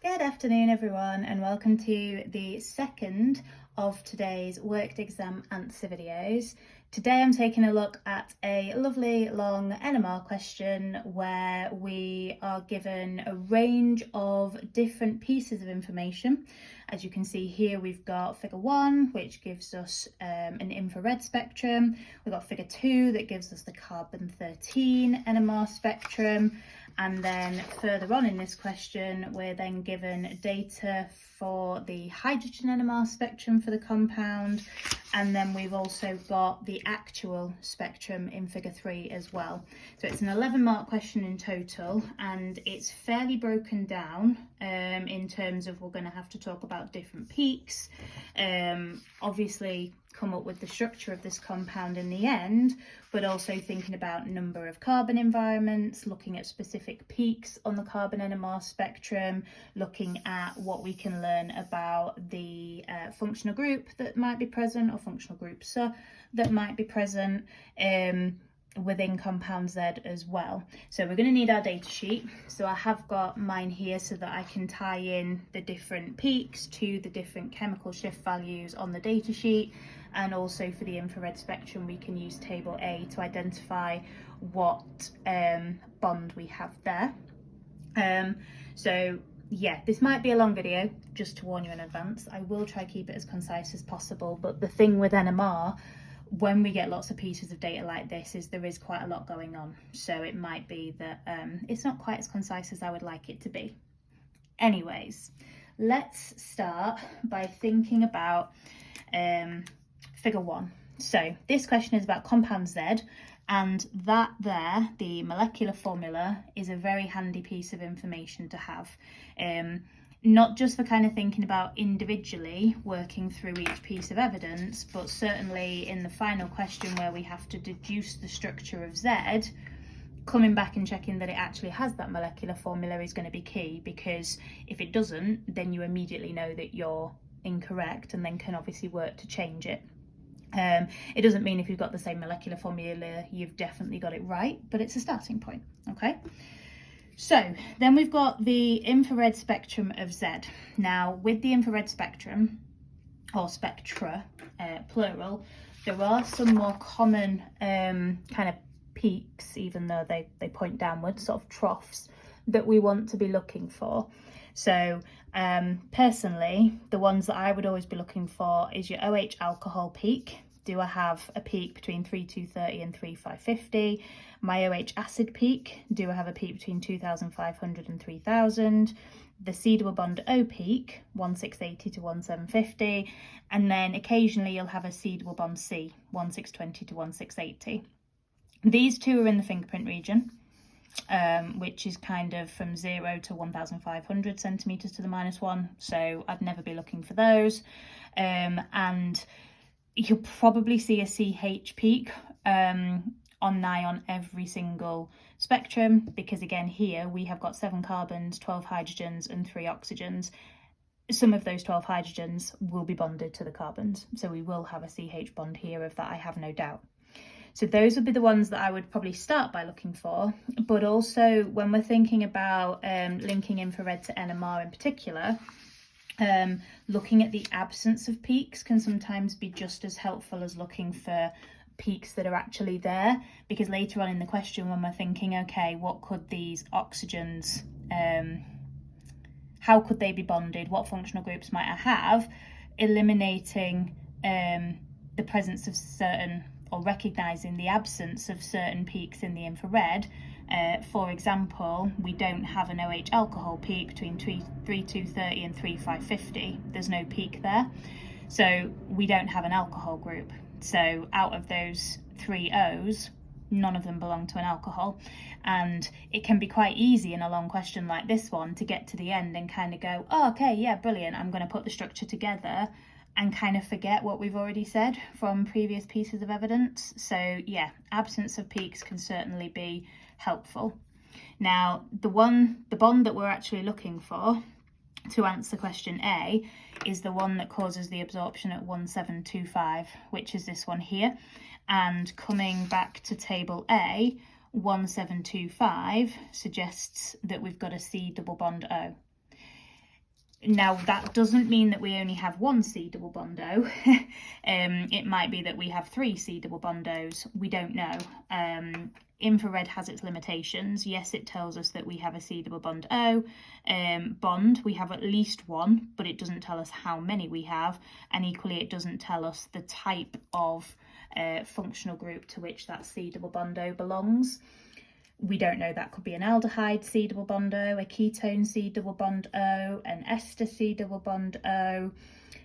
Good afternoon everyone, and welcome to the second of today's worked exam answer videos. Today I'm taking a look at a lovely long NMR question where we are given a range of different pieces of information. As you can see here, we've got figure 1, which gives us an infrared spectrum. We've got figure 2 that gives us the carbon-13 NMR spectrum. And then further on in this question, we're then given data for the hydrogen NMR spectrum for the compound. And then we've also got the actual spectrum in figure 3 as well. So it's an 11-mark question in total, and it's fairly broken down in terms of we're going to have to talk about different peaks. Obviously come up with the structure of this compound in the end, but also thinking about number of carbon environments, looking at specific peaks on the carbon NMR spectrum, looking at what we can learn about the functional group that might be present, or functional groups that might be present within compound Z as well. So we're going to need our data sheet. So I have got mine here so that I can tie in the different peaks to the different chemical shift values on the data sheet. And also for the infrared spectrum, we can use table A to identify what bond we have there. So yeah, this might be a long video, just to warn you in advance. I will try to keep it as concise as possible, but the thing with NMR, when we get lots of pieces of data like this, is there is quite a lot going on. So it might be that it's not quite as concise as I would like it to be. Anyways, let's start by thinking about figure 1. So this question is about compound Z, and that there, the molecular formula, is a very handy piece of information to have. Not just for kind of thinking about individually working through each piece of evidence, but certainly in the final question where we have to deduce the structure of Z, coming back and checking that it actually has that molecular formula is going to be key, because if it doesn't, then you immediately know that you're incorrect and then can obviously work to change it. It doesn't mean if you've got the same molecular formula, you've definitely got it right, but it's a starting point, okay? So then we've got the infrared spectrum of Z. Now with the infrared spectrum, or spectra, plural, there are some more common kind of peaks, even though they point downwards, sort of troughs, that we want to be looking for. So personally, the ones that I would always be looking for is your OH alcohol peak. Do I have a peak between 3,230 and 3,550? My OH acid peak, do I have a peak between 2,500 and 3,000? The C double bond O peak, 1,680 to 1,750. And then occasionally you'll have a C double bond C, 1,620 to 1,680. These two are in the fingerprint region, which is kind of from 0 to 1,500 centimetres to the -1. So I'd never be looking for those. And you'll probably see a CH peak on nigh on every single spectrum, because again here we have got 7 carbons, 12 hydrogens and 3 oxygens. Some of those 12 hydrogens will be bonded to the carbons, so we will have a CH bond here, of that I have no doubt. So those would be the ones that I would probably start by looking for. But also when we're thinking about linking infrared to NMR in particular, looking at the absence of peaks can sometimes be just as helpful as looking for peaks that are actually there, because later on in the question, when we're thinking, okay, what could these oxygens, how could they be bonded, what functional groups might I have, eliminating the presence of certain, or recognising the absence of certain peaks in the infrared. For example, we don't have an OH alcohol peak between 3,230 and 3,550. There's no peak there. So we don't have an alcohol group. So out of those 3 O's, none of them belong to an alcohol. And it can be quite easy in a long question like this one to get to the end and kind of go, oh, okay, yeah, brilliant, I'm going to put the structure together, and kind of forget what we've already said from previous pieces of evidence. So yeah, absence of peaks can certainly be helpful. Now, the bond that we're actually looking for to answer question A is the one that causes the absorption at 1725, which is this one here. And coming back to table A, 1725 suggests that we've got a C double bond O. Now, that doesn't mean that we only have one C double bond O. It might be that we have 3 C double bond O's. We don't know. Infrared has its limitations. Yes, it tells us that we have a C double bond O bond. We have at least one, but it doesn't tell us how many we have. And equally, it doesn't tell us the type of functional group to which that C double bond O belongs. We don't know, that could be an aldehyde C double bond O, a ketone C double bond O, an ester C double bond O.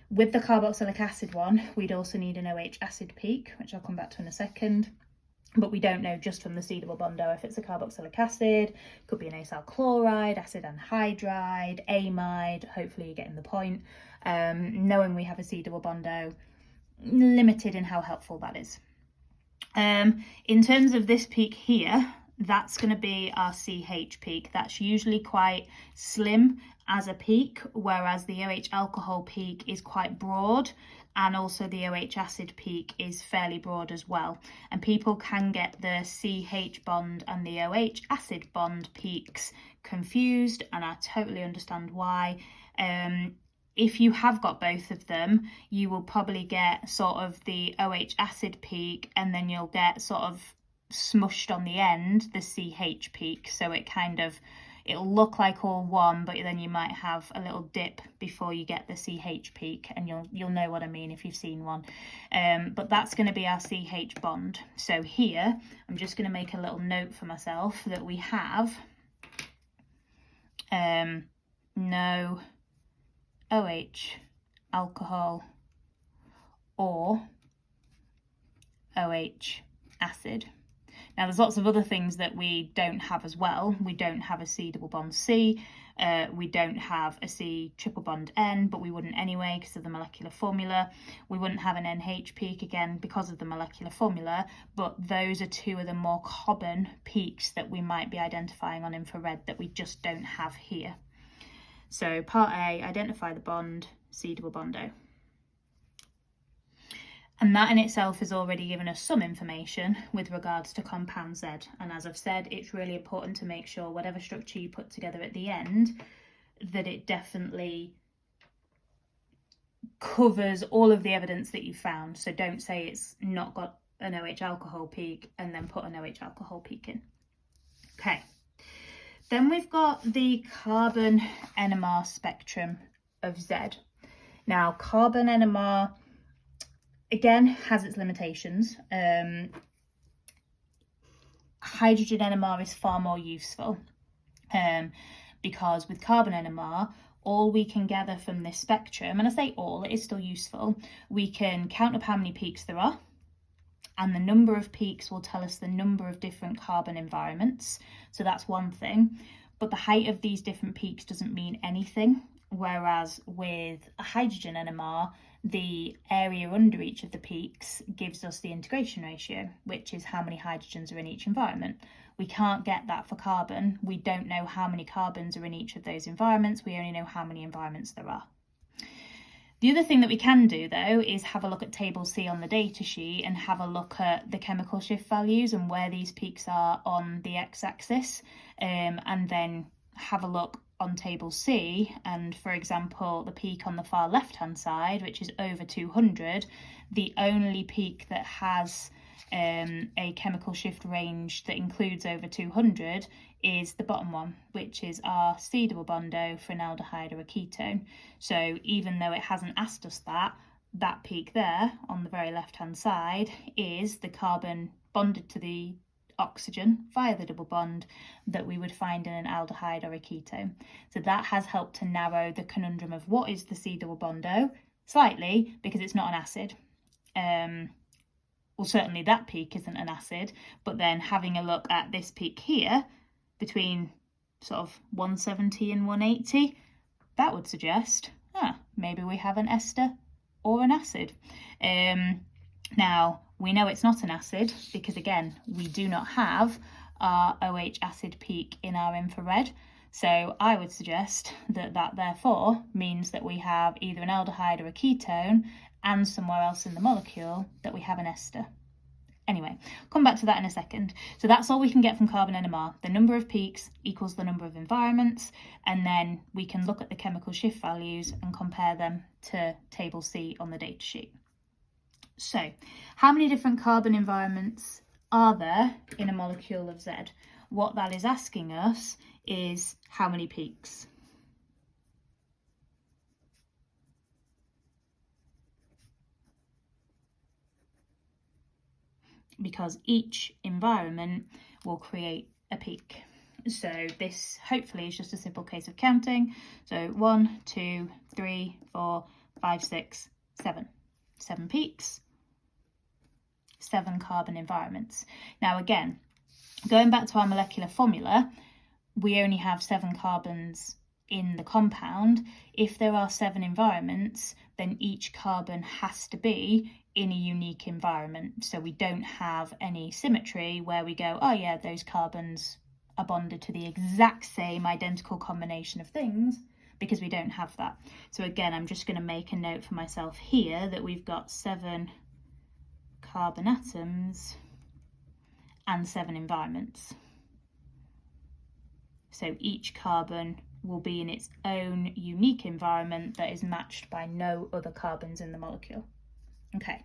With the carboxylic acid one, we'd also need an OH acid peak, which I'll come back to in a second. But we don't know just from the C double bond O if it's a carboxylic acid, could be an acyl chloride, acid anhydride, amide, hopefully you're getting the point. Knowing we have a C double bond O, limited in how helpful that is. In terms of this peak here, that's going to be our CH peak. That's usually quite slim as a peak, whereas the OH alcohol peak is quite broad, and also the OH acid peak is fairly broad as well. And people can get the CH bond and the OH acid bond peaks confused, and I totally understand why. If you have got both of them, you will probably get sort of the OH acid peak, and then you'll get sort of smushed on the end the CH peak, so it'll look like all one, but then you might have a little dip before you get the CH peak, and you'll know what I mean if you've seen one. But that's going to be our CH bond. So here I'm just going to make a little note for myself that we have no OH alcohol or OH acid. Now, there's lots of other things that we don't have as well. We don't have a C double bond C, we don't have a C triple bond N, but we wouldn't anyway because of the molecular formula. We wouldn't have an NH peak, again, because of the molecular formula, but those are 2 of the more common peaks that we might be identifying on infrared that we just don't have here. So part A, identify the bond, C double bond O. And that in itself has already given us some information with regards to compound Z. And as I've said, it's really important to make sure whatever structure you put together at the end, that it definitely covers all of the evidence that you found. So don't say it's not got an OH alcohol peak and then put an OH alcohol peak in. Okay. Then we've got the carbon NMR spectrum of Z. Now, carbon NMR, again, has its limitations. Hydrogen NMR is far more useful because with carbon NMR, all we can gather from this spectrum, and I say all, it is still useful, we can count up how many peaks there are, and the number of peaks will tell us the number of different carbon environments. So that's one thing, but the height of these different peaks doesn't mean anything, whereas with a hydrogen NMR, the area under each of the peaks gives us the integration ratio, which is how many hydrogens are in each environment. We can't get that for carbon. We don't know how many carbons are in each of those environments. We only know how many environments there are. The other thing that we can do, though, is have a look at table C on the data sheet and have a look at the chemical shift values and where these peaks are on the x-axis, and then have a look on table C, and for example the peak on the far left hand side, which is over 200, the only peak that has a chemical shift range that includes over 200 is the bottom one, which is our C double bond O for an aldehyde or a ketone. So even though it hasn't asked us that peak there on the very left hand side is the carbon bonded to the oxygen via the double bond that we would find in an aldehyde or a ketone. So that has helped to narrow the conundrum of what is the C double bond O slightly, because it's not an acid. Well, certainly that peak isn't an acid, but then having a look at this peak here between sort of 170 and 180, that would suggest maybe we have an ester or an acid. Now, we know it's not an acid because, again, we do not have our OH acid peak in our infrared. So I would suggest that therefore means that we have either an aldehyde or a ketone, and somewhere else in the molecule that we have an ester. Anyway, come back to that in a second. So that's all we can get from carbon NMR. The number of peaks equals the number of environments, and then we can look at the chemical shift values and compare them to table C on the data sheet. So how many different carbon environments are there in a molecule of Z? What that is asking us is how many peaks. Because each environment will create a peak. So this hopefully is just a simple case of counting. So 1, 2, 3, 4, 5, 6, 7. 7 peaks, 7 carbon environments. Now again, going back to our molecular formula, we only have 7 carbons in the compound. If there are 7 environments, then each carbon has to be in a unique environment. So we don't have any symmetry where we go, oh yeah, those carbons are bonded to the exact same identical combination of things, because we don't have that. So again, I'm just going to make a note for myself here that we've got 7 carbon atoms and 7 environments. So each carbon will be in its own unique environment that is matched by no other carbons in the molecule. Okay.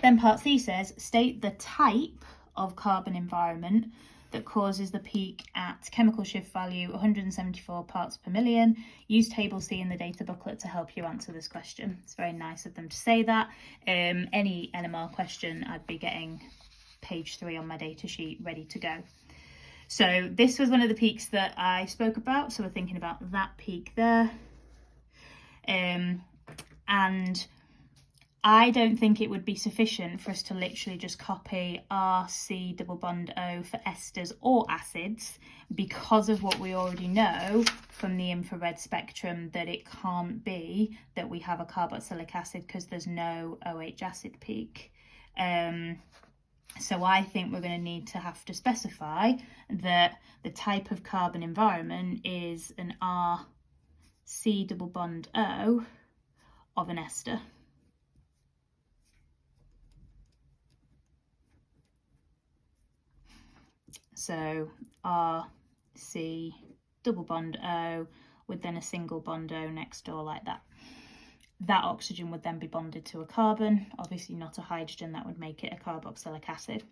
Then part C says, state the type of carbon environment that causes the peak at chemical shift value 174 parts per million. Use table C in the data booklet to help you answer this question. It's very nice of them to say that. Any NMR question, I'd be getting page 3 on my data sheet ready to go. So this was one of the peaks that I spoke about. So we're thinking about that peak there. And I don't think it would be sufficient for us to literally just copy R, C, double bond O for esters or acids, because of what we already know from the infrared spectrum, that it can't be that we have a carboxylic acid because there's no OH acid peak. So I think we're going to need to have to specify that the type of carbon environment is an R, C double bond O of an ester. So R, C, double bond O, with then a single bond O next door like that. That oxygen would then be bonded to a carbon, obviously not a hydrogen, that would make it a carboxylic acid.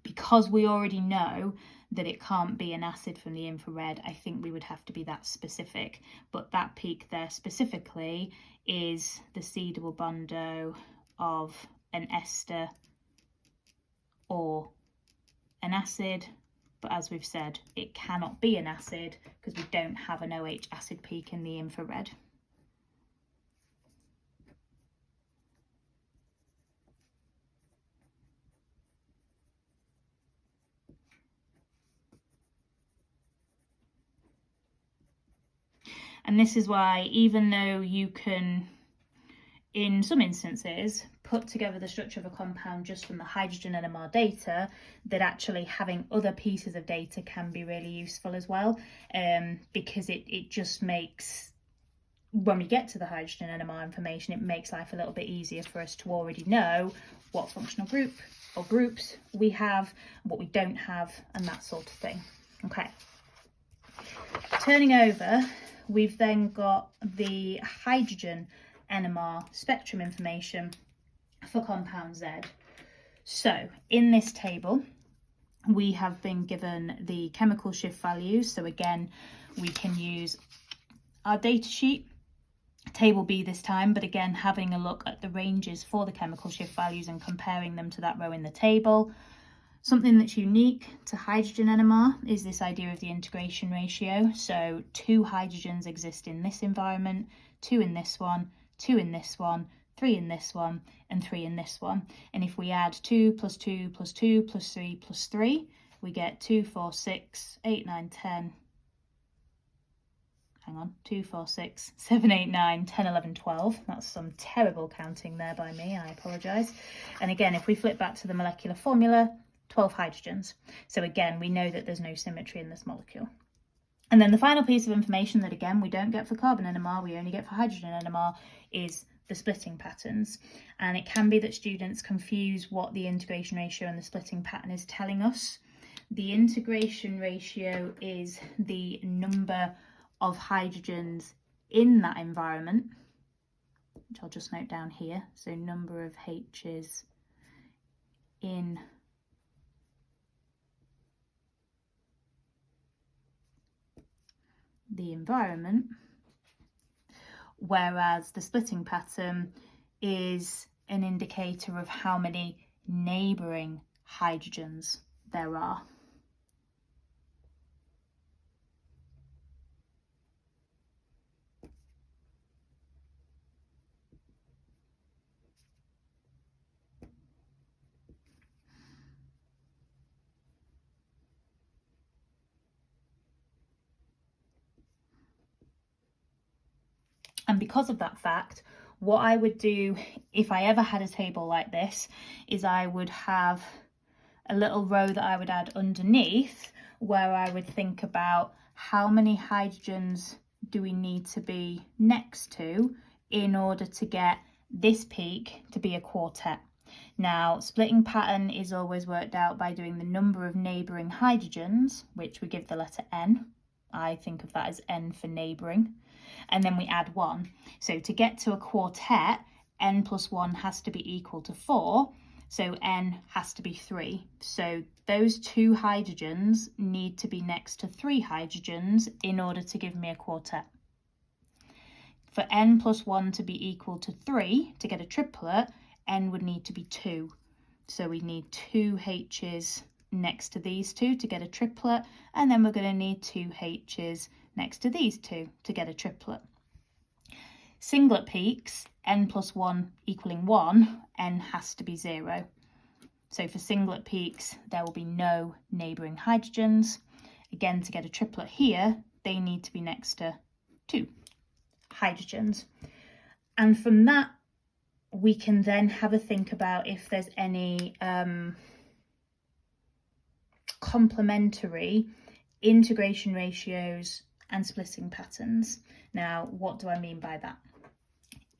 Because we already know that it can't be an acid from the infrared, I think we would have to be that specific. But that peak there specifically is the C double bond O of an ester or an acid. But as we've said, it cannot be an acid because we don't have an OH acid peak in the infrared. And this is why, even though you can, in some instances, put together the structure of a compound just from the hydrogen NMR data, that actually having other pieces of data can be really useful as well, because it just makes, when we get to the hydrogen NMR information, it makes life a little bit easier for us to already know what functional group or groups we have, what we don't have, and that sort of thing. Okay. Turning over, we've then got the hydrogen NMR spectrum information for compound Z. So in this table, we have been given the chemical shift values. So again, we can use our data sheet, table B this time, but again, having a look at the ranges for the chemical shift values and comparing them to that row in the table. Something that's unique to hydrogen NMR is this idea of the integration ratio. So 2 hydrogens exist in this environment, 2 in this one, 2 in this one, 3 in this one, and 3 in this one. And if we add 2 plus 2 plus 2 plus 3 plus 3, we get 2, 4, 6, 8, 9, 10. Hang on, 2, 4, 6, 7, 8, 9, 10, 11, 12. That's some terrible counting there by me, I apologise. And again, if we flip back to the molecular formula, 12 hydrogens. So again, we know that there's no symmetry in this molecule. And then the final piece of information that again we don't get for carbon NMR, we only get for hydrogen NMR, is the splitting patterns. And it can be that students confuse what the integration ratio and the splitting pattern is telling us. The integration ratio is the number of hydrogens in that environment, which I'll just note down here. So number of H's in the environment, whereas the splitting pattern is an indicator of how many neighbouring hydrogens there are. And because of that fact, what I would do if I ever had a table like this is I would have a little row that I would add underneath where I would think about how many hydrogens do we need to be next to in order to get this peak to be a quartet. Now, splitting pattern is always worked out by doing the number of neighbouring hydrogens, which we give the letter N. I think of that as N for neighbouring. And then we add 1. So to get to a quartet, N plus 1 has to be equal to 4. So N has to be 3. So those 2 hydrogens need to be next to 3 hydrogens in order to give me a quartet. For N plus 1 to be equal to 3, to get a triplet, N would need to be 2. So we need 2 H's next to these 2 to get a triplet, and then we're going to need 2 H's next to these 2 to get a triplet. Singlet peaks, N plus 1 equaling 1, N has to be 0. So for singlet peaks, there will be no neighbouring hydrogens. Again, to get a triplet here, they need to be next to 2 hydrogens. And from that, we can then have a think about if there's any complementary integration ratios and splitting patterns. Now, what do I mean by that?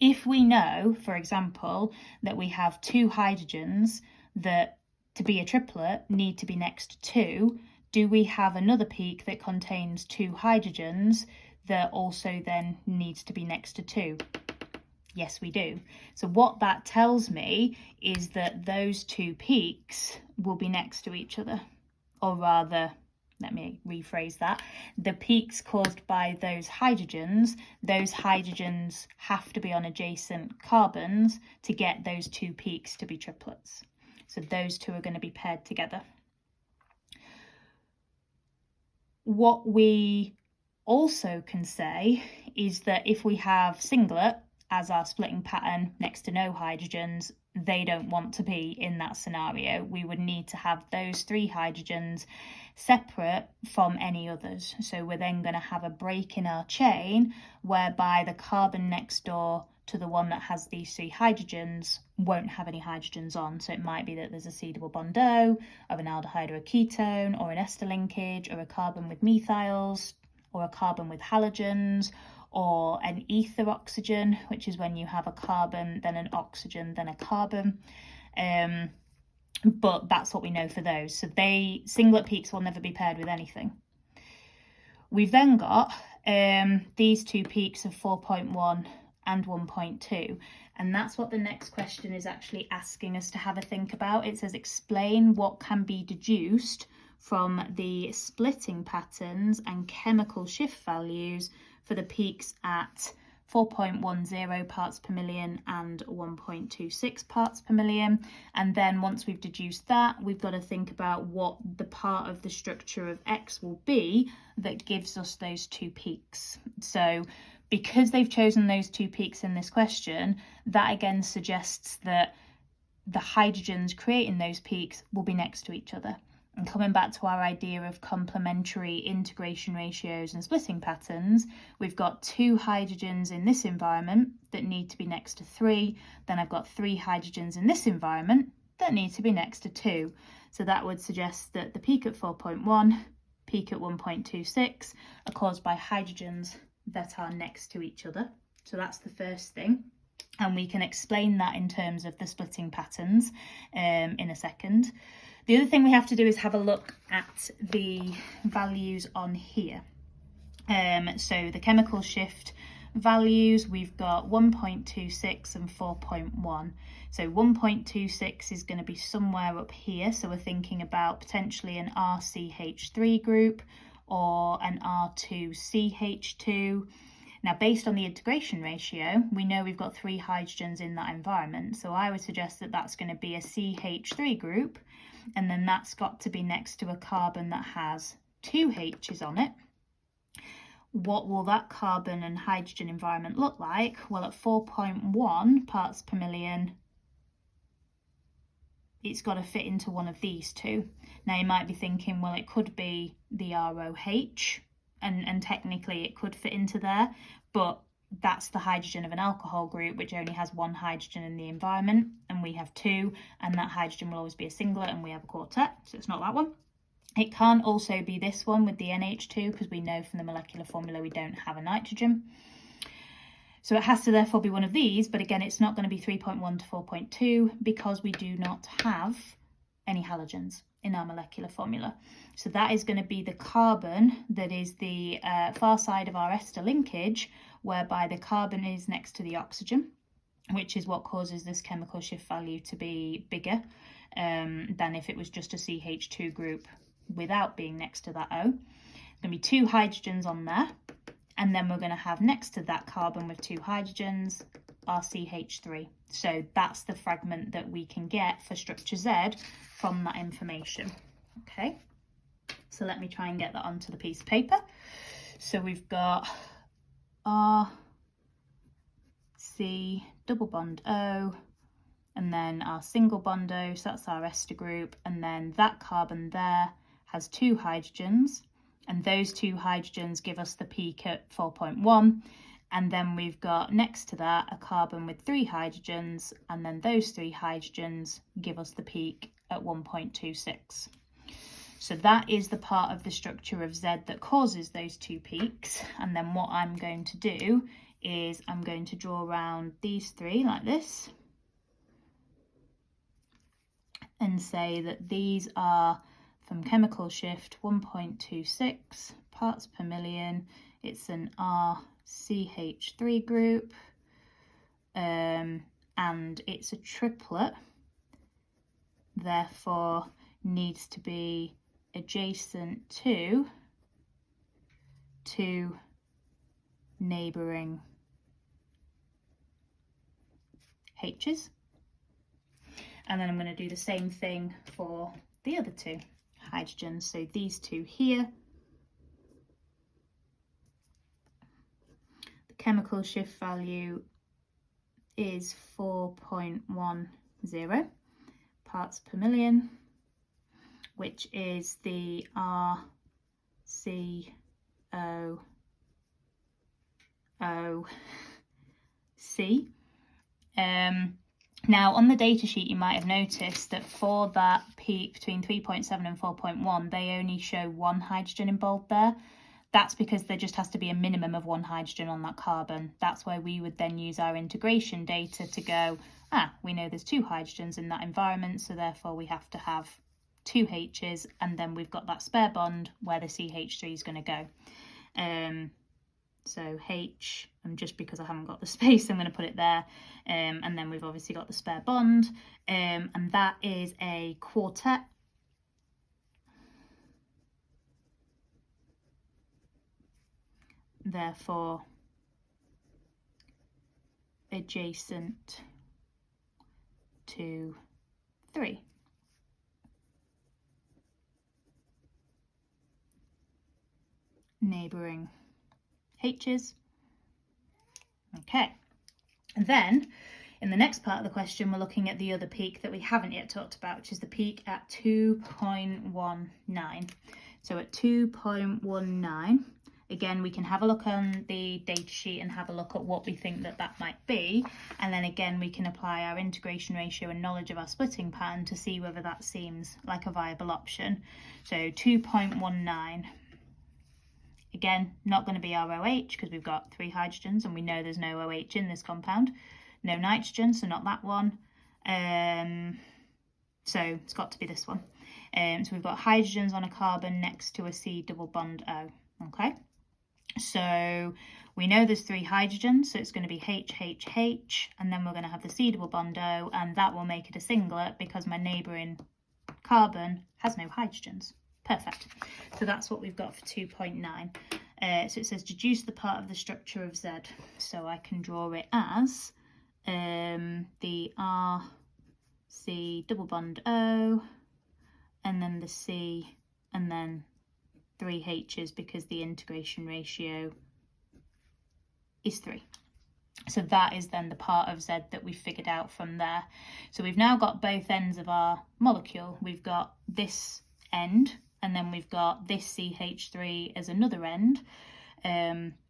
If we know, for example, that we have 2 hydrogens that, to be a triplet, need to be next to 2, do we have another peak that contains 2 hydrogens that also then needs to be next to 2? Yes, we do. So what that tells me is that those 2 peaks will be next to each other. Or rather, let me rephrase that. The peaks caused by those hydrogens have to be on adjacent carbons to get those 2 peaks to be triplets. So those 2 are going to be paired together. What we also can say is that if we have singlet as our splitting pattern next to no hydrogens, they don't want to be in that scenario. We would need to have those 3 hydrogens separate from any others. So we're then going to have a break in our chain whereby the carbon next door to the one that has these 3 hydrogens won't have any hydrogens on. So it might be that there's a C double bond O of an aldehyde or a ketone, or an ester linkage, or a carbon with methyls, or a carbon with halogens, or an ether oxygen, which is when you have a carbon, then an oxygen, then a carbon. But that's what we know for those. So singlet peaks will never be paired with anything. We've then got these 2 peaks of 4.1 and 1.2. And that's what the next question is actually asking us to have a think about. It says, explain what can be deduced from the splitting patterns and chemical shift values for the peaks at 4.10 parts per million and 1.26 parts per million. And then once we've deduced that, we've got to think about what the part of the structure of X will be that gives us those 2 peaks. So because they've chosen those 2 peaks in this question, that again suggests that the hydrogens creating those peaks will be next to each other. And coming back to our idea of complementary integration ratios and splitting patterns, we've got 2 hydrogens in this environment that need to be next to 3. Then I've got 3 hydrogens in this environment that need to be next to 2. So that would suggest that the peak at 4.1, peak at 1.26 are caused by hydrogens that are next to each other. So that's the first thing. And we can explain that in terms of the splitting patterns in a second. The other thing we have to do is have a look at the values on here. So the chemical shift values, we've got 1.26 and 4.1. So 1.26 is going to be somewhere up here. So we're thinking about potentially an RCH3 group or an R2CH2. Now, based on the integration ratio, we know we've got 3 hydrogens in that environment. So I would suggest that that's going to be a CH3 group, and then that's got to be next to a carbon that has 2 H's on it. What will that carbon and hydrogen environment look like? Well, at 4.1 parts per million, it's got to fit into one of these two. Now, you might be thinking, well, it could be the ROH, and technically it could fit into there, but that's the hydrogen of an alcohol group, which only has 1 hydrogen in the environment, and we have 2, and that hydrogen will always be a singlet, and we have a quartet, so it's not that one. It can't also be this one with the NH2, because we know from the molecular formula we don't have a nitrogen. So it has to therefore be one of these, but again, it's not going to be 3.1 to 4.2 because we do not have any halogens in our molecular formula. So that is going to be the carbon that is the far side of our ester linkage, whereby the carbon is next to the oxygen, which is what causes this chemical shift value to be bigger than if it was just a CH2 group without being next to that O. There's going to be 2 hydrogens on there, and then we're going to have next to that carbon with 2 hydrogens our CH3. So that's the fragment that we can get for structure Z from that information. Okay, so let me try and get that onto the piece of paper. So we've got R, C, double bond O, and then our single bond O, so that's our ester group, and then that carbon there has 2 hydrogens, and those 2 hydrogens give us the peak at 4.1, and then we've got next to that a carbon with 3 hydrogens, and then those 3 hydrogens give us the peak at 1.26. So that is the part of the structure of Z that causes those 2 peaks, and then what I'm going to do is I'm going to draw around these 3 like this and say that these are from chemical shift 1.26 parts per million. It's an RCH3 group, and it's a triplet, therefore needs to be adjacent to 2 neighbouring H's. And then I'm going to do the same thing for the other 2 hydrogens. So these 2 here, the chemical shift value is 4.10 parts per million, which is the RCOOC. Now on the data sheet you might have noticed that for that peak between 3.7 and 4.1 they only show 1 hydrogen in bold there. That's because there just has to be a minimum of 1 hydrogen on that carbon. That's why we would then use our integration data to go, we know there's 2 hydrogens in that environment, so therefore we have to have 2 H's, and then we've got that spare bond where the CH3 is going to go. So H, and just because I haven't got the space, I'm going to put it there. And then we've obviously got the spare bond, and that is a quartet. Therefore, adjacent to 3. Neighbouring H's. Okay, and then in the next part of the question we're looking at the other peak that we haven't yet talked about, which is the peak at 2.19. So at 2.19, again we can have a look on the data sheet and have a look at what we think that that might be, and then again we can apply our integration ratio and knowledge of our splitting pattern to see whether that seems like a viable option. So 2.19, again, not going to be our OH because we've got 3 hydrogens and we know there's no OH in this compound. no nitrogen, so not that one. So it's got to be this one. So we've got hydrogens on a carbon next to a C double bond O. Okay, so we know there's 3 hydrogens, so it's going to be H, H, H, and then we're going to have the C double bond O, and that will make it a singlet because my neighbouring carbon has no hydrogens. Perfect. So that's what we've got for 2.9. So it says deduce the part of the structure of Z. So I can draw it as the R, C double bond O, and then the C, and then 3 H's because the integration ratio is 3. So that is then the part of Z that we figured out from there. So we've now got both ends of our molecule. We've got this end, and then we've got this CH3 as another end,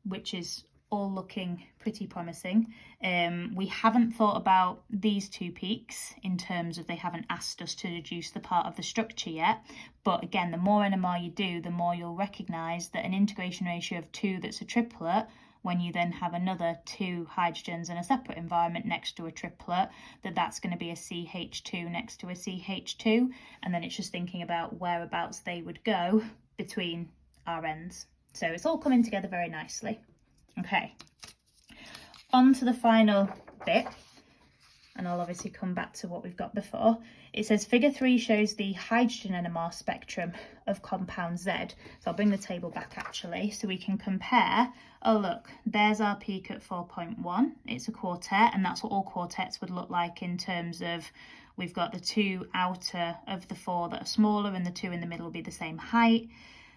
which is all looking pretty promising. We haven't thought about these 2 peaks in terms of they haven't asked us to deduce the part of the structure yet. But again, the more NMR you do, the more you'll recognise that an integration ratio of 2 that's a triplet, when you then have another 2 hydrogens in a separate environment next to a triplet, that's going to be a CH2 next to a CH2. And then it's just thinking about whereabouts they would go between our ends. So it's all coming together very nicely. Okay, on to the final bit, and I'll obviously come back to what we've got before. It says figure 3 shows the hydrogen NMR spectrum of compound Z. So I'll bring the table back actually, so we can compare. Oh look, there's our peak at 4.1. It's a quartet, and that's what all quartets would look like in terms of we've got the 2 outer of the 4 that are smaller, and the 2 in the middle will be the same height.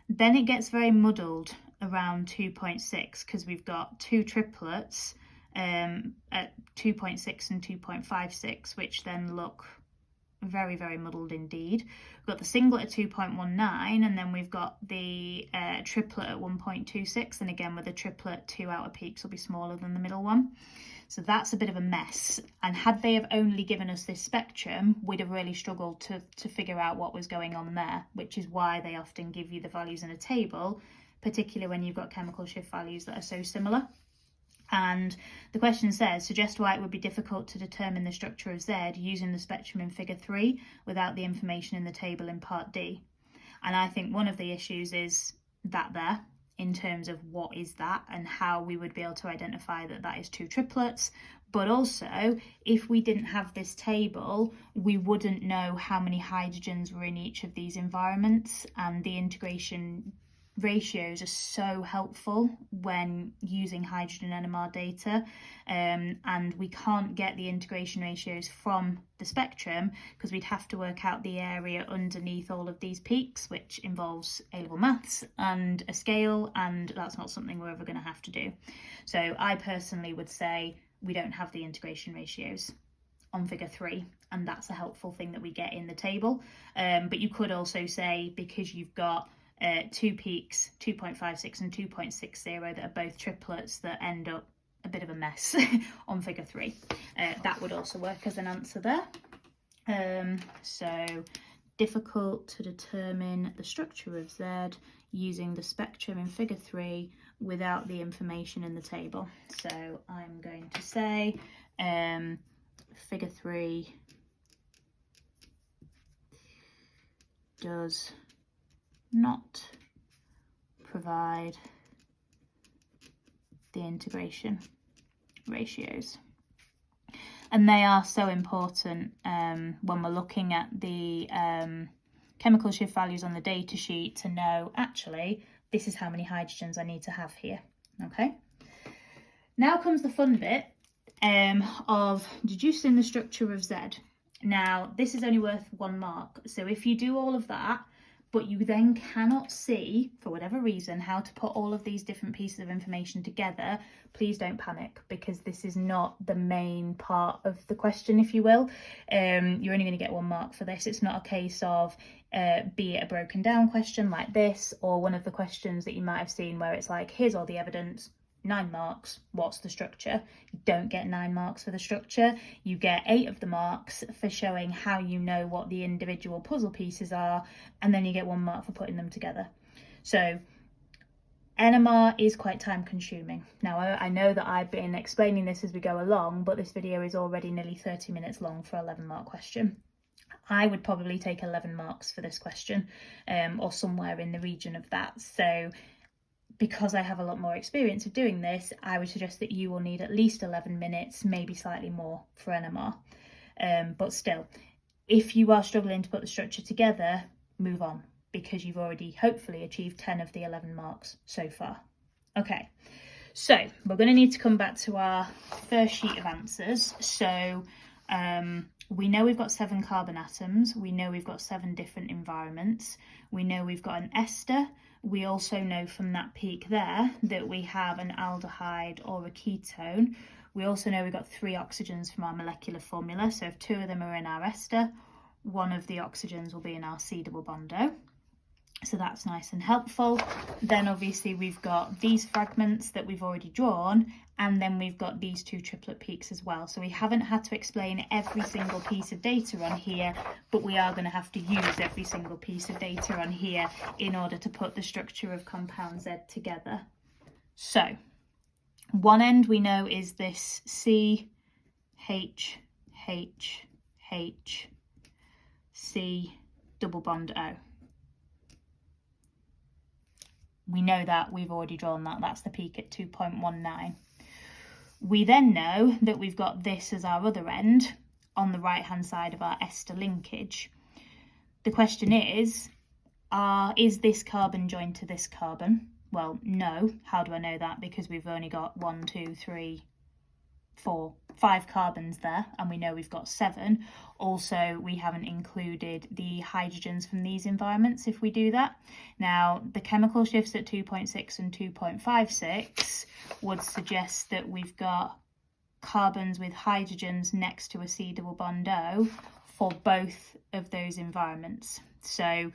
Then it gets very muddled around 2.6 because we've got 2 triplets at 2.6 and 2.56, which then look very, very muddled indeed. We've got the singlet at 2.19, and then we've got the triplet at 1.26, and again with the triplet, 2 outer peaks will be smaller than the middle one. So that's a bit of a mess, and had they have only given us this spectrum, we'd have really struggled to figure out what was going on there, which is why they often give you the values in a table, particularly when you've got chemical shift values that are so similar. And the question says, suggest why it would be difficult to determine the structure of Z using the spectrum in figure 3 without the information in the table in part D. And I think one of the issues is that there, in terms of what is that and how we would be able to identify that that is 2 triplets. But also, if we didn't have this table, we wouldn't know how many hydrogens were in each of these environments, and the integration ratios are so helpful when using hydrogen NMR data, and we can't get the integration ratios from the spectrum because we'd have to work out the area underneath all of these peaks, which involves A-level maths and a scale, and that's not something we're ever going to have to do. So I personally would say we don't have the integration ratios on figure 3, and that's a helpful thing that we get in the table. But you could also say, because you've got 2 peaks, 2.56 and 2.60, that are both triplets that end up a bit of a mess on figure 3. That would also work as an answer there. So difficult to determine the structure of Z using the spectrum in figure 3 without the information in the table. So I'm going to say figure 3 does not provide the integration ratios. And they are so important when we're looking at the chemical shift values on the data sheet to know, actually, this is how many hydrogens I need to have here. Okay. Now comes the fun bit of deducing the structure of Z. Now, this is only worth 1 mark. So if you do all of that, but you then cannot see, for whatever reason, how to put all of these different pieces of information together, please don't panic, because this is not the main part of the question, if you will. You're only going to get 1 mark for this. It's not a case of, be it a broken down question like this, or one of the questions that you might have seen where it's like, here's all the evidence, 9 marks, what's the structure? You don't get 9 marks for the structure. You get 8 of the marks for showing how you know what the individual puzzle pieces are, and then you get 1 mark for putting them together. So NMR is quite time consuming. Now, I know that I've been explaining this as we go along, but this video is already nearly 30 minutes long for an 11-mark question. I would probably take 11 marks for this question, or somewhere in the region of that. So because I have a lot more experience of doing this, I would suggest that you will need at least 11 minutes, maybe slightly more for NMR. But still, if you are struggling to put the structure together, move on, because you've already hopefully achieved 10 of the 11 marks so far. Okay, so we're going to need to come back to our first sheet of answers. So we know we've got 7 carbon atoms. We know we've got 7 different environments. We know we've got an ester. We also know from that peak there that we have an aldehyde or a ketone. We also know we've got 3 oxygens from our molecular formula. So if 2 of them are in our ester, 1 of the oxygens will be in our C double bond O. So that's nice and helpful. Then obviously we've got these fragments that we've already drawn, and then we've got these 2 triplet peaks as well. So we haven't had to explain every single piece of data on here, but we are going to have to use every single piece of data on here in order to put the structure of compound Z together. So one end we know is this C, H, H, H, C double bond O. We know that, we've already drawn that, that's the peak at 2.19. We then know that we've got this as our other end on the right hand side of our ester linkage. The question is this carbon joined to this carbon? Well, no. How do I know that? Because we've only got 1, 2, 3, 4, 5 carbons there, and we know we've got 7. Also, we haven't included the hydrogens from these environments if we do that. Now, the chemical shifts at 2.6 and 2.56 would suggest that we've got carbons with hydrogens next to a C double bond O for both of those environments. So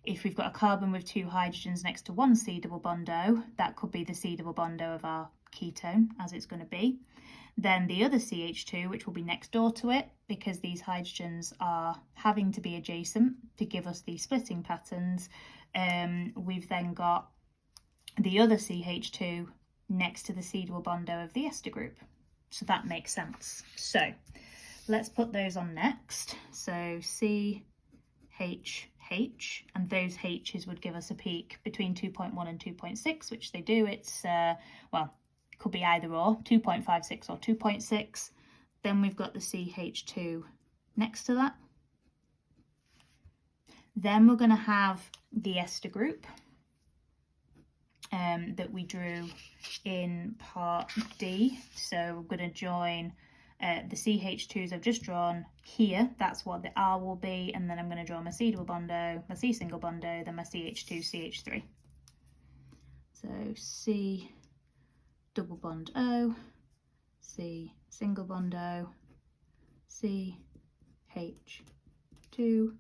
if we've got a carbon with 2 hydrogens next to 1 C double bond O, that could be the C double bond O of our ketone, as it's going to be. Then the other CH2, which will be next door to it, because these hydrogens are having to be adjacent to give us these splitting patterns, we've then got the other CH2 next to the C double bond O of the ester group. So that makes sense. So let's put those on next. So C, H, H, and those H's would give us a peak between 2.1 and 2.6, which they do. It's, well, could be either or, 2.56 or 2.6. Then we've got the CH2 next to that. Then we're going to have the ester group that we drew in part D. So we're going to join the CH2s I've just drawn here. That's what the R will be. And then I'm going to draw my C double bond O, my C single bond O, then my CH2, CH3. So C double bond O, C single bond O, C H 2,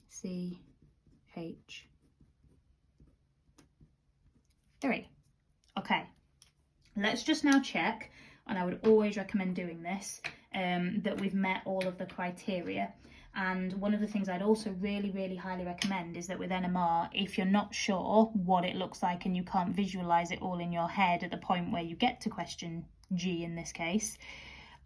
C H 3. Okay, let's just now check, and I would always recommend doing this, that we've met all of the criteria. And one of the things I'd also really highly recommend is that with NMR, if you're not sure what it looks like and you can't visualize it all in your head at the point where you get to question G in this case,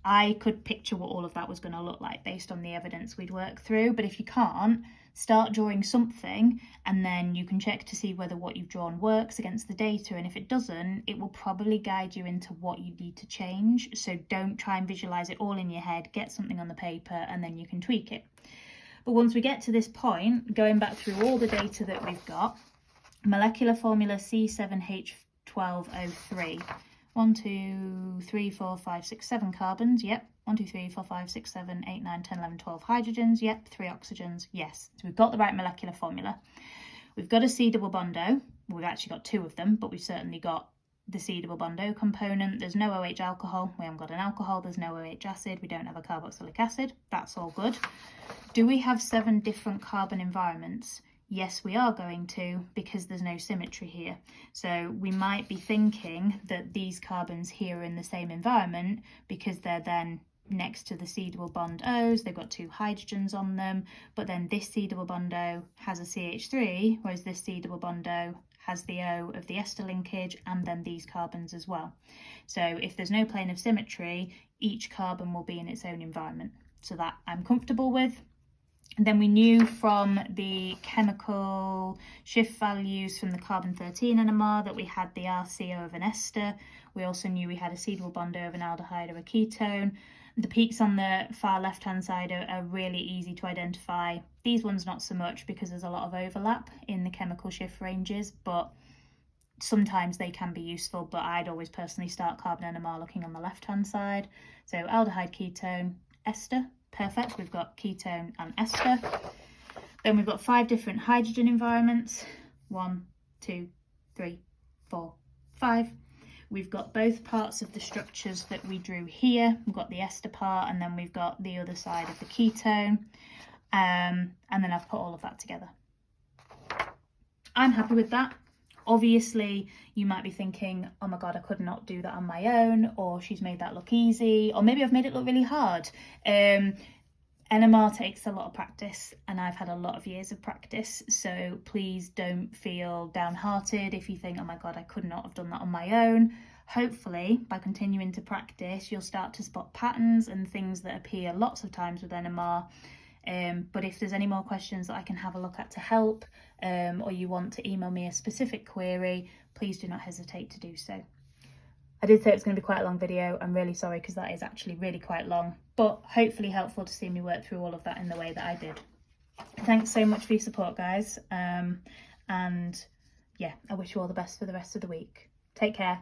I could picture what all of that was going to look like based on the evidence we'd worked through. But if you can't, start drawing something, and then you can check to see whether what you've drawn works against the data. And if it doesn't, it will probably guide you into what you need to change. So don't try and visualize it all in your head, get something on the paper, and then you can tweak it. But once we get to this point, going back through all the data that we've got, molecular formula C7H12O3, 1, 2, 3, 4, 5, 6, 7 carbons, yep. 1, 2, 3, 4, 5, 6, 7, 8, 9, 10, 11, 12 hydrogens, yep. 3 oxygens, yes. So we've got the right molecular formula. We've got a C double bond O. We've actually got 2 of them, but we've certainly got the C double bond O component. There's no OH alcohol. We haven't got an alcohol. There's no OH acid. We don't have a carboxylic acid. That's all good. Do we have 7 different carbon environments? Yes, we are going to, because there's no symmetry here. So we might be thinking that these carbons here are in the same environment because they're then next to the C double bond O's, they've got 2 hydrogens on them, but then this C double bond O has a CH3, whereas this C double bond O has the O of the ester linkage, and then these carbons as well. So if there's no plane of symmetry, each carbon will be in its own environment. So that I'm comfortable with. And then we knew from the chemical shift values from the carbon-13 NMR that we had the RCO of an ester. We also knew we had a C-double bond O of an aldehyde or a ketone. The peaks on the far left-hand side are really easy to identify. These ones not so much because there's a lot of overlap in the chemical shift ranges, but sometimes they can be useful. But I'd always personally start carbon NMR looking on the left-hand side. So aldehyde, ketone, ester. Perfect, we've got ketone and ester. Then we've got 5 different hydrogen environments. 1, 2, 3, 4, 5. We've got both parts of the structures that we drew here. We've got the ester part, and then we've got the other side of the ketone. And then I've put all of that together. I'm happy with that. Obviously, you might be thinking, oh my God, I could not do that on my own, or she's made that look easy, or maybe I've made it look really hard. NMR takes a lot of practice, and I've had a lot of years of practice, so please don't feel downhearted if you think, oh my God, I could not have done that on my own. Hopefully, by continuing to practice, you'll start to spot patterns and things that appear lots of times with NMR. But if there's any more questions that I can have a look at to help, or you want to email me a specific query, please do not hesitate to do so. I did say it's going to be quite a long video. I'm really sorry because that is actually really quite long, but hopefully helpful to see me work through all of that in the way that I did. Thanks so much for your support, guys. And yeah, I wish you all the best for the rest of the week. Take care.